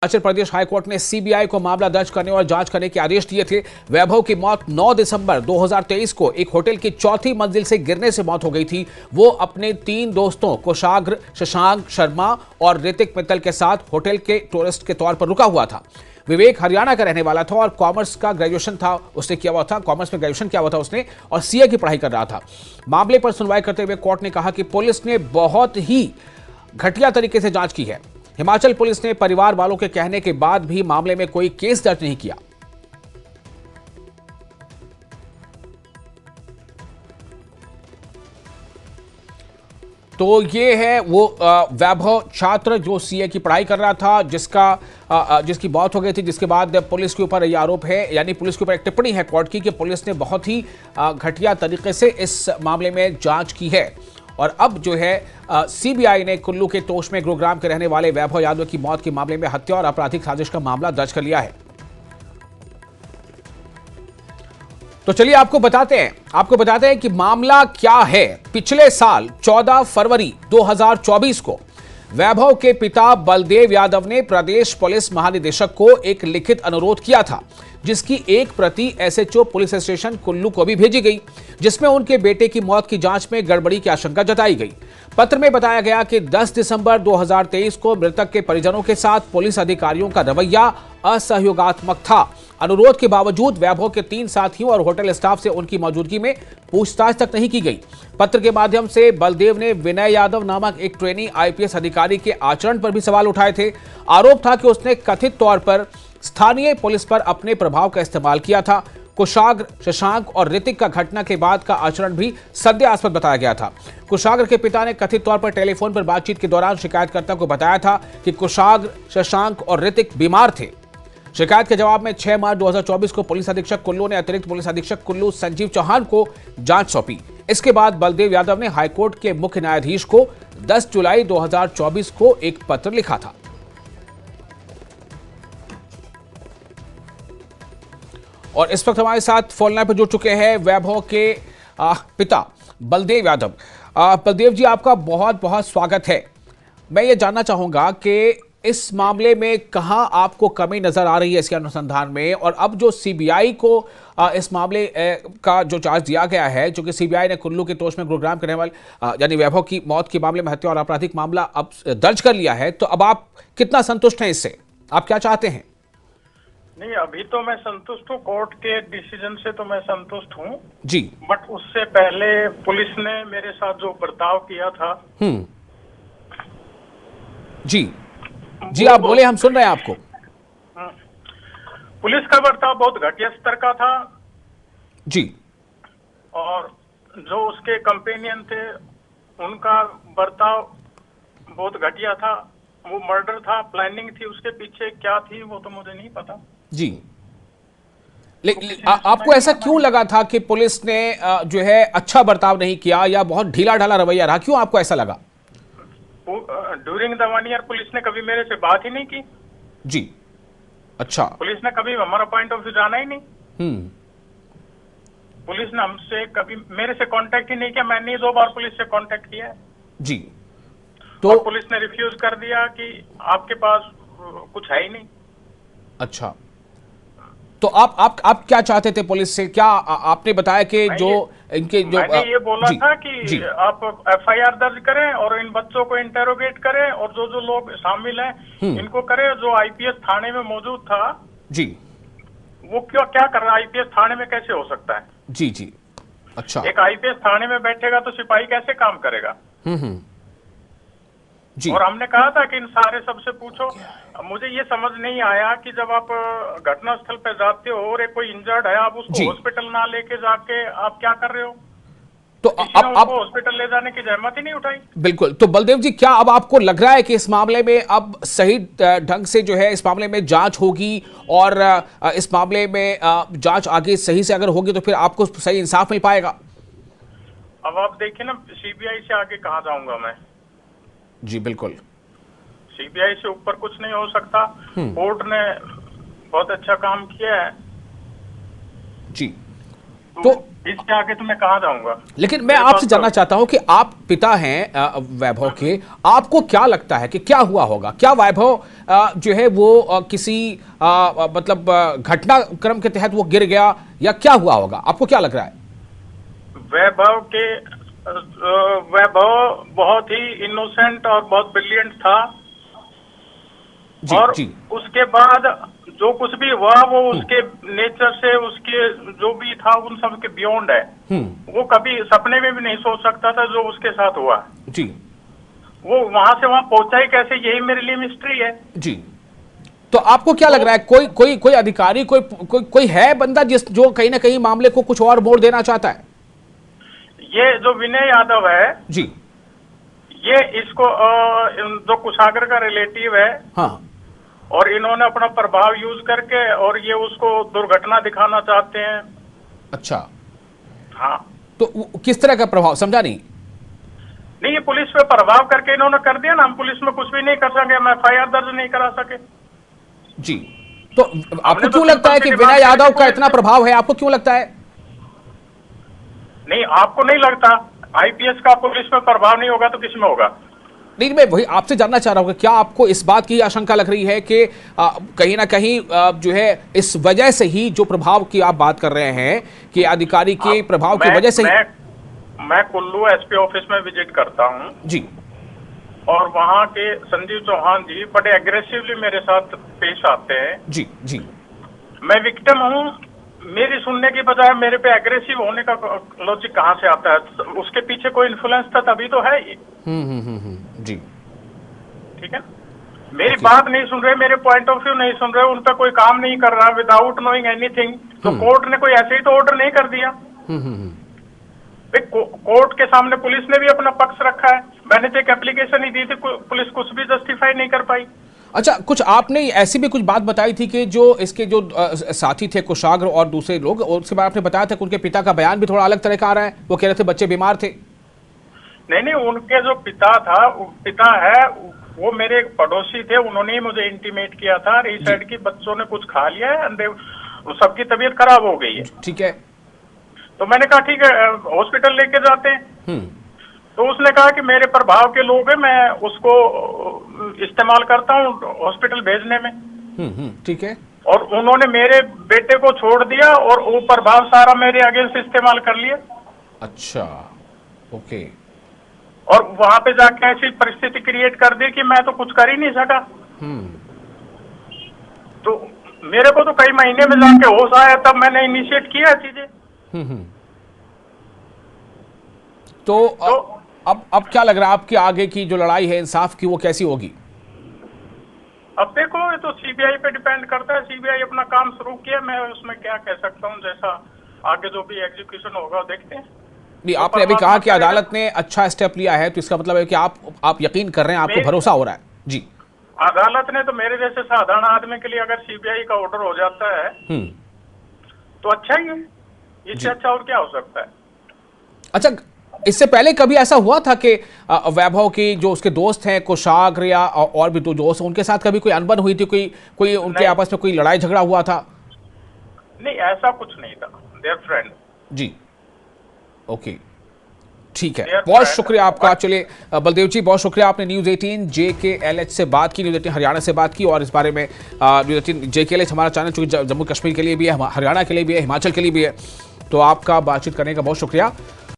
Himachal Pradesh high court ने CBI को मामला दर्ज करने और जांच करने के आदेश दिए थे। वैभव की मौत 9 दिसंबर 2023 को एक होटल की चौथी मंजिल से गिरने से मौत हो गई थी। वो अपने 3 दोस्तों कुशाग्र, शशांक शर्मा और ऋतिक मित्तल के साथ होटल के टूरिस्ट के तौर पर रुका हुआ था। विवेक हरियाणा का रहने वाला था और कॉमर्स का ग्रेजुएशन था उसने किया हुआ था कॉमर्स में ग्रेजुएशन किया हुआ था उसने और सीए की पढ़ाई कर रहा था। मामले पर सुनवाई करते हुए कोर्ट ने कहा कि पुलिस ने बहुत ही घटिया तरीके से जांच की है। हिमाचल पुलिस ने परिवार वालों के कहने के बाद भी मामले में कोई केस दर्ज नहीं किया। तो ये है वो वैभव छात्र जो सीए की पढ़ाई कर रहा था, जिसकी मौत हो गई थी, जिसके बाद पुलिस के ऊपर ये आरोप है, यानी पुलिस के ऊपर एक टिप्पणी है कोर्ट की कि पुलिस ने बहुत ही घटिया तरीके से इस मामले में जांच की है। और अब जो है सीबीआई ने कुल्लू के तोश में गुरुग्राम के रहने वाले वैभव यादव की मौत के मामले में हत्या और आपराधिक साजिश का मामला दर्ज कर लिया है। तो चलिए आपको बताते हैं कि मामला क्या है। पिछले साल 14 फरवरी 2024 को वैभव के पिता बलदेव यादव ने प्रदेश पुलिस महानिदेशक को एक लिखित अनुरोध किया था, जिसकी एक प्रति एसएचओ पुलिस स्टेशन कुल्लू को भी भेजी गई, जिसमें उनके बेटे की मौत की जांच में गड़बड़ी की आशंका जताई गई। पत्र में बताया गया कि 10 दिसंबर 2023 को मृतक के परिजनों के साथ पुलिस अधिकारियों का रवैया असहयोगात्मक था। अनुरोध के बावजूद वैभव के 3 साथियों और होटल स्टाफ से उनकी मौजूदगी में पूछताछ तक नहीं की गई। पत्र के माध्यम से बलदेव ने विनय यादव नामक एक ट्रेनी आईपीएस अधिकारी के आचरण पर भी सवाल उठाए थे। आरोप था कि उसने कथित तौर पर स्थानीय पुलिस पर अपने प्रभाव का इस्तेमाल किया था। कुशाग्र, शशांक और ऋतिक का घटना के बाद का आचरण भी संदेहास्पद बताया गया था। कुशाग्र के पिता ने कथित तौर पर टेलीफोन पर बातचीत के दौरान शिकायतकर्ता को बताया था कि कुशाग्र, शशांक और ऋतिक बीमार थे। शिकायत के जवाब में 6 मार्च 2024 को पुलिस अधीक्षक कुल्लू ने अतिरिक्त पुलिस अधीक्षक कुल्लू संजीव चौहान को जांच सौंपी। इसके बाद बलदेव यादव ने हाईकोर्ट के मुख्य न्यायाधीश को 10 जुलाई 2024 को एक पत्र लिखा था। और इस वक्त हमारे साथ फोन लाइन पर जुड़ चुके हैं वैभव के पिता बलदेव यादव। बलदेव जी, आपका बहुत बहुत स्वागत है। मैं ये जानना चाहूंगा कि इस मामले में कहां आपको कमी नजर आ रही है इसके अनुसंधान में, और अब जो सीबीआई को इस मामले का जो चार्ज दिया गया है, जो कि सीबीआई ने कुल्लू के तोश में गुरुग्राम के रहने वाले यानी वैभव की मौत के मामले में हत्या और आपराधिक मामला अब दर्ज कर लिया है, तो अब आप कितना संतुष्ट हैं इससे? आप क्या चाहते हैं? नहीं, अभी तो मैं संतुष्ट हूँ, कोर्ट के डिसीजन से तो मैं संतुष्ट हूँ जी। बट उससे पहले पुलिस ने मेरे साथ जो बर्ताव किया था। जी आप बोले, हम सुन रहे हैं आपको। पुलिस का बर्ताव बहुत घटिया स्तर का था जी। और जो उसके कंपेनियन थे उनका बर्ताव बहुत घटिया था। वो मर्डर था, प्लानिंग थी, उसके पीछे क्या थी वो तो मुझे नहीं पता जी। आपको ऐसा क्यों लगा था कि पुलिस ने जो है अच्छा बर्ताव नहीं किया या बहुत ढीला ढाला रवैया रहा? क्यों आपको ऐसा लगा? ड्यूरिंग द 1 ईयर पुलिस ने कभी मेरे से बात ही नहीं की जी। अच्छा, पुलिस ने कभी हमारा पॉइंट ऑफ व्यू जाना ही नहीं। पुलिस ने हमसे कभी मेरे से कांटेक्ट ही नहीं किया। मैंने 2 बार पुलिस से कांटेक्ट किया है जी। तो पुलिस ने रिफ्यूज कर दिया कि आपके पास कुछ है ही नहीं। अच्छा, तो आप क्या चाहते थे पुलिस से? क्या आपने बताया कि जो इनके जो मैंने ये बोला था कि आप एफआईआर दर्ज करें और इन बच्चों को इंटेरोगेट करें और जो जो लोग शामिल हैं इनको करें। जो आईपीएस थाने में मौजूद था जी, वो क्या कर रहा है? आईपीएस थाने में कैसे हो सकता है? जी। अच्छा, एक आईपीएस थाने में बैठेगा तो सिपाही कैसे काम करेगा? जी। और हमने कहा था कि इन सारे सबसे पूछो। मुझे ये समझ नहीं आया कि जब आप घटना स्थल पे जाते हो और एक कोई इंजर्ड है, आप उसको हॉस्पिटल ना लेके जाके आप क्या कर रहे हो? तो आप हॉस्पिटल ले जाने की जहमत ही नहीं उठाई। बिल्कुल। तो बलदेव जी, क्या अब आपको लग रहा है कि इस मामले में अब सही ढंग से जो है इस मामले में जांच होगी और इस मामले में जांच आगे सही से अगर होगी तो फिर आपको सही इंसाफ मिल पाएगा? अब आप देखिए ना, सीबीआई से आगे कहाँ जाऊंगा मैं? जी बिल्कुल। सीबीआई से ऊपर कुछ नहीं हो सकता। कोर्ट ने बहुत अच्छा काम किया है जी। तो इसके आगे तो मैं कहाँ जाऊंगा। लेकिन मैं आपसे जानना चाहता हूं कि आप पिता हैं वैभव के, आपको क्या लगता है कि क्या हुआ होगा? क्या वैभव जो है वो किसी मतलब घटनाक्रम के तहत वो गिर गया या क्या हुआ होगा? आपको क्या लग रहा है? वैभव बहुत ही इनोसेंट और बहुत ब्रिलियंट था। जी, और जी। उसके बाद जो कुछ भी हुआ वो उसके नेचर से, उसके जो भी था उन सब के बियॉन्ड है। वो कभी सपने में भी नहीं सोच सकता था जो उसके साथ हुआ। जी। वो वहां से वहां पहुंचा ही कैसे, यही मेरे लिए मिस्ट्री है। जी। तो आपको क्या लग रहा है, कोई अधिकारी, कोई है बंदा जो कहीं ना कहीं मामले को कुछ और मोड़ देना चाहता है? ये जो विनय यादव है जी। ये इसको जो कुशागर का रिलेटिव है। हाँ। और इन्होंने अपना प्रभाव यूज करके और ये उसको दुर्घटना दिखाना चाहते हैं। अच्छा। हाँ। तो किस तरह का प्रभाव, समझा नहीं। नहीं, ये पुलिस पे प्रभाव करके इन्होंने कर दिया ना, हम पुलिस में कुछ भी नहीं कर सके, हम FIR दर्ज नहीं करा सके। जी। तो आपको तो क्यों लगता है कि विनय यादव का इतना प्रभाव है? आपको क्यों लगता है? नहीं, आपको नहीं लगता? IPS का पुलिस में प्रभाव नहीं होगा तो किसमें होगा? नहीं, मैं वही आपसे जानना चाह रहा हूं कि क्या आपको इस बात की आशंका लग रही है कि कहीं ना कहीं जो है इस वजह से ही, जो प्रभाव की आप बात कर रहे हैं कि अधिकारी के प्रभाव की वजह से मैं कुल्लू SP ऑफिस में विजिट करता हूं जी, और वहां के संजीव चौहान जी बड़े एग्रेसिवली मेरे साथ पेश आते हैं। जी, जी। मैं विक्टिम हूं, मेरी सुनने की बजाय मेरे पे एग्रेसिव होने का लॉजिक कहां से आता है? उसके पीछे कोई इन्फ्लुएंस था तभी तो है ये। जी। ठीक है, मेरी बात नहीं सुन रहे, मेरे पॉइंट ऑफ व्यू नहीं सुन रहे, उन पर कोई काम नहीं कर रहा विदाउट नोइंग एनीथिंग। तो कोर्ट ने कोई ऐसे ही तो ऑर्डर नहीं कर दिया। कोर्ट के सामने पुलिस ने भी अपना पक्ष रखा है। मैंने तो एक एप्लीकेशन ही दी थी, पुलिस कुछ भी जस्टिफाई नहीं कर पाई। अच्छा, कुछ आपने ऐसी भी कुछ बात बताई थी कि जो इसके जो साथी थे कुशाग्र और दूसरे लोग, और उसके बाद आपने बताया था कि उनके पिता का बयान भी थोड़ा अलग तरह का आ रहा है, वो कह रहे थे बच्चे बीमार थे। नहीं, उनके जो पिता है वो मेरे पड़ोसी थे, उन्होंने ही मुझे इंटीमेट किया था इस साइड की बच्चों ने कुछ खा लिया है, सबकी तबीयत खराब हो गई है। ठीक है। तो मैंने कहा ठीक है, हॉस्पिटल लेके जाते हैं। तो उसने कहा कि मेरे प्रभाव के लोग हैं, मैं उसको इस्तेमाल करता हूँ हॉस्पिटल भेजने में। ठीक है। और उन्होंने मेरे बेटे को छोड़ दिया और वो प्रभाव सारा मेरे अगेंस्ट इस्तेमाल कर लिया। अच्छा, ओके। और वहां पे जाके ऐसी परिस्थिति क्रिएट कर दी कि मैं तो कुछ कर ही नहीं सका। तो मेरे को तो कई महीने में जाके होश आया, तब मैंने इनिशिएट किया चीजें। तो अब क्या लग रहा है, आपकी आगे की जो लड़ाई है इंसाफ की, वो कैसी होगी? अब देखो, ये तो CBI पे डिपेंड करता है। CBI अपना काम शुरू किया, मैं उसमें क्या कह सकता हूँ। जैसा आगे जो भी एग्जीक्यूशन होगा देखते हैं। नहीं, आपने अभी कहा कि अदालत ने अच्छा स्टेप लिया है, तो इसका मतलब है कि आप यकीन कर रहे हैं, आपको भरोसा हो रहा है? जी। अदालत ने तो मेरे जैसे साधारण आदमी के लिए अगर CBI का ऑर्डर हो जाता है तो अच्छा ही है, इससे अच्छा और क्या हो सकता है। अच्छा, इससे पहले कभी ऐसा हुआ था कि वैभव की जो उसके दोस्त हैं कुशाग्र या और भी दो दोस्त, उनके साथ कभी कोई अनबन हुई थी, कोई उनके आपस में कोई लड़ाई झगड़ा हुआ था? नहीं, ऐसा कुछ नहीं था। There friend. जी, ओके, ठीक है। बहुत शुक्रिया आपका। चलिए बलदेव जी, बहुत शुक्रिया, आपने न्यूज़ 18 JKLH से बात की, न्यूज़ 18 हरियाणा से बात की, और इस बारे में न्यूज़ 18 JKLH हमारा चैनल चूंकि जम्मू कश्मीर के लिए भी है, हरियाणा के लिए भी है, हिमाचल के लिए भी है, तो आपका बातचीत करने का बहुत शुक्रिया।